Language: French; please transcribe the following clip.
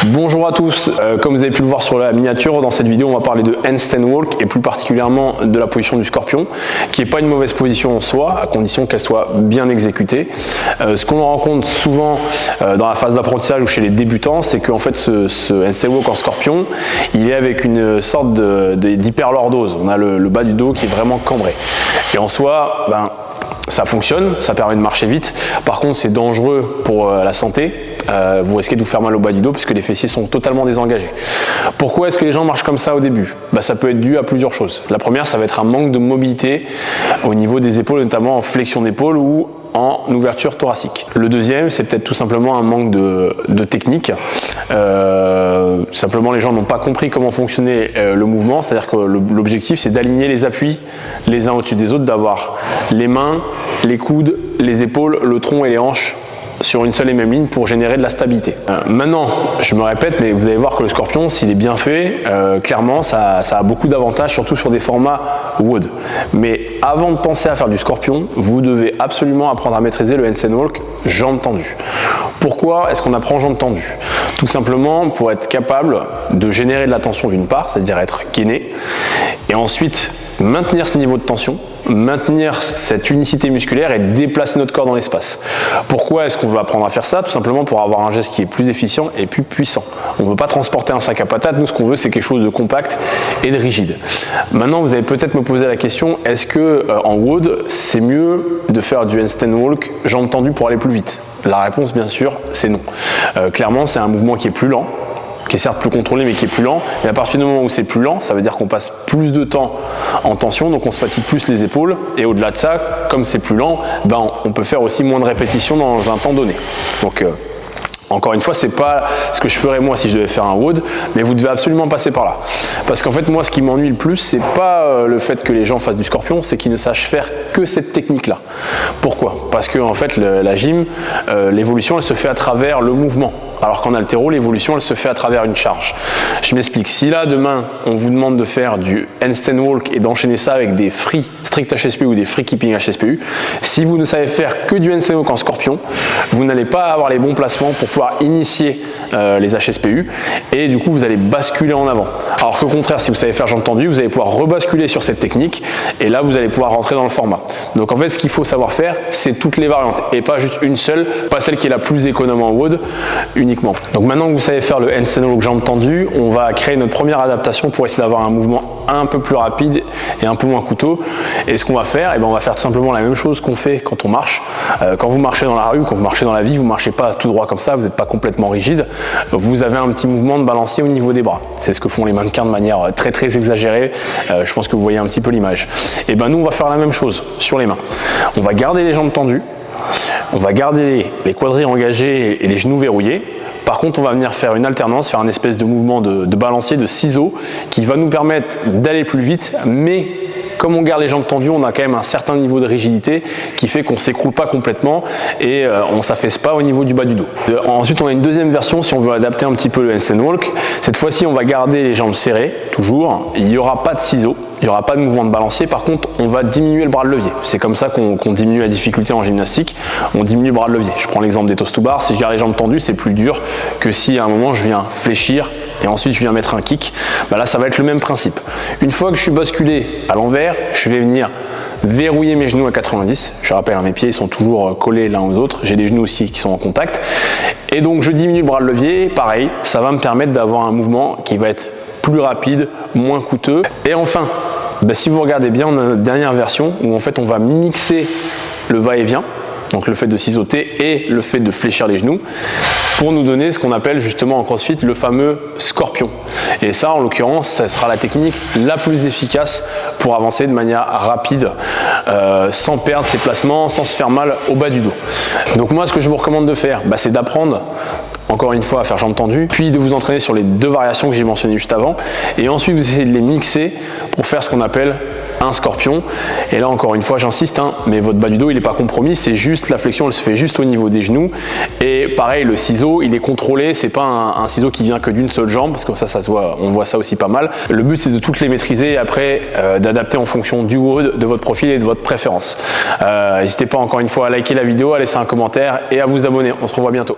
Bonjour à tous, comme vous avez pu le voir sur la miniature, dans cette vidéo on va parler de handstand walk et plus particulièrement de la position du scorpion, qui n'est pas une mauvaise position en soi, à condition qu'elle soit bien exécutée. Ce qu'on rencontre souvent dans la phase d'apprentissage ou chez les débutants, c'est qu'en fait ce handstand walk en scorpion, il est avec une sorte d'hyperlordose. On a le bas du dos qui est vraiment cambré. Et en soi, ça fonctionne, ça permet de marcher vite. Par contre, c'est dangereux pour la santé. Vous risquez de vous faire mal au bas du dos puisque les fessiers sont totalement désengagés. Pourquoi est-ce que les gens marchent comme ça au début? Ça peut être dû à plusieurs choses. La première, ça va être un manque de mobilité au niveau des épaules, notamment en flexion d'épaule ou en ouverture thoracique. Le deuxième, c'est peut-être tout simplement un manque de technique. Simplement, les gens n'ont pas compris comment fonctionnait le mouvement, c'est-à-dire que l'objectif, c'est d'aligner les appuis les uns au-dessus des autres, d'avoir les mains, les coudes, les épaules, le tronc et les hanches sur une seule et même ligne pour générer de la stabilité. Maintenant, je me répète, mais vous allez voir que le scorpion, s'il est bien fait, clairement, ça a beaucoup d'avantages, surtout sur des formats WOD. Mais avant de penser à faire du scorpion, vous devez absolument apprendre à maîtriser le handstand walk jambes tendues. Pourquoi est-ce qu'on apprend jambes tendues? Tout simplement pour être capable de générer de la tension d'une part, c'est-à-dire être gainé, et ensuite maintenir ce niveau de tension, maintenir cette unicité musculaire et déplacer notre corps dans l'espace. Pourquoi est-ce qu'on veut apprendre à faire ça? Tout simplement pour avoir un geste qui est plus efficient et plus puissant. On ne veut pas transporter un sac à patates, nous ce qu'on veut c'est quelque chose de compact et de rigide. Maintenant vous allez peut-être me poser la question, est-ce que en WOD c'est mieux de faire du handstand walk jambes tendues pour aller plus vite? La réponse bien sûr c'est non. Clairement c'est un mouvement qui est plus lent, qui est certes plus contrôlé mais qui est plus lent, et à partir du moment où c'est plus lent, ça veut dire qu'on passe plus de temps en tension, donc on se fatigue plus les épaules, et au-delà de ça, comme c'est plus lent, on peut faire aussi moins de répétitions dans un temps donné. Donc encore une fois, c'est pas ce que je ferais moi si je devais faire un WOD, mais vous devez absolument passer par là. Parce qu'en fait, moi, ce qui m'ennuie le plus, c'est pas le fait que les gens fassent du scorpion, c'est qu'ils ne sachent faire que cette technique-là. Pourquoi? Parce que en fait, la gym, l'évolution, elle se fait à travers le mouvement. Alors qu'en haltéro, l'évolution, elle se fait à travers une charge. Je m'explique. Si là, demain, on vous demande de faire du handstand walk et d'enchaîner ça avec des free strict HSPU ou des free keeping HSPU, si vous ne savez faire que du handstand walk en scorpion, vous n'allez pas avoir les bons placements pour pouvoir initier les HSPU et du coup, vous allez basculer en avant. Alors qu'au contraire, si vous savez faire jambes tendues, vous allez pouvoir rebasculer sur cette technique et là, vous allez pouvoir rentrer dans le format. Donc en fait, ce qu'il faut savoir faire, c'est toutes les variantes et pas juste une seule, pas celle qui est la plus économe en WOD uniquement. Donc maintenant que vous savez faire le handstand walk jambes tendues, on va créer notre première adaptation pour essayer d'avoir un mouvement un peu plus rapide et un peu moins coûteux. Et ce qu'on va faire, on va faire tout simplement la même chose qu'on fait quand on marche. Quand vous marchez dans la rue, quand vous marchez dans la vie, vous ne marchez pas tout droit comme ça, vous n'êtes pas complètement rigide. Vous avez un petit mouvement de balancier au niveau des bras. C'est ce que font les mannequins de manière très exagérée. Je pense que vous voyez un petit peu l'image. Et nous, on va faire la même chose sur les mains. On va garder les jambes tendues, on va garder les quadris engagés et les genoux verrouillés. Par contre, on va venir faire une alternance, faire un espèce de mouvement de balancier, de ciseaux, qui va nous permettre d'aller plus vite, mais comme on garde les jambes tendues, on a quand même un certain niveau de rigidité qui fait qu'on ne s'écroule pas complètement et on ne s'affaisse pas au niveau du bas du dos. Ensuite, on a une deuxième version si on veut adapter un petit peu le handstand walk. Cette fois-ci, on va garder les jambes serrées, toujours. Il n'y aura pas de ciseaux. Il n'y aura pas de mouvement de balancier, par contre on va diminuer le bras de levier. C'est comme ça qu'on diminue la difficulté en gymnastique, on diminue le bras de levier. Je prends l'exemple des toast to bar, si je garde les jambes tendues c'est plus dur que si à un moment je viens fléchir et ensuite je viens mettre un kick. Là ça va être le même principe. Une fois que je suis basculé à l'envers, je vais venir verrouiller mes genoux à 90. Je rappelle, mes pieds sont toujours collés l'un aux autres, j'ai des genoux aussi qui sont en contact. Et donc je diminue le bras de levier, pareil, ça va me permettre d'avoir un mouvement qui va être plus rapide, moins coûteux. Et enfin, si vous regardez bien, on a notre dernière version où en fait on va mixer le va-et-vient, donc le fait de ciseauter et le fait de fléchir les genoux, pour nous donner ce qu'on appelle justement en CrossFit le fameux scorpion. Et ça, en l'occurrence, ça sera la technique la plus efficace pour avancer de manière rapide, sans perdre ses placements, sans se faire mal au bas du dos. Donc moi, ce que je vous recommande de faire, c'est d'apprendre encore une fois à faire jambes tendues, puis de vous entraîner sur les deux variations que j'ai mentionnées juste avant, et ensuite vous essayez de les mixer pour faire ce qu'on appelle un scorpion. Et là encore une fois j'insiste, mais votre bas du dos il n'est pas compromis, c'est juste la flexion, elle se fait juste au niveau des genoux. Et pareil, le ciseau il est contrôlé, c'est pas un ciseau qui vient que d'une seule jambe, parce que ça se voit, on voit ça aussi pas mal. Le but c'est de toutes les maîtriser et après d'adapter en fonction du WOD, de votre profil et de votre préférence. N'hésitez pas encore une fois à liker la vidéo, à laisser un commentaire et à vous abonner. On se revoit bientôt.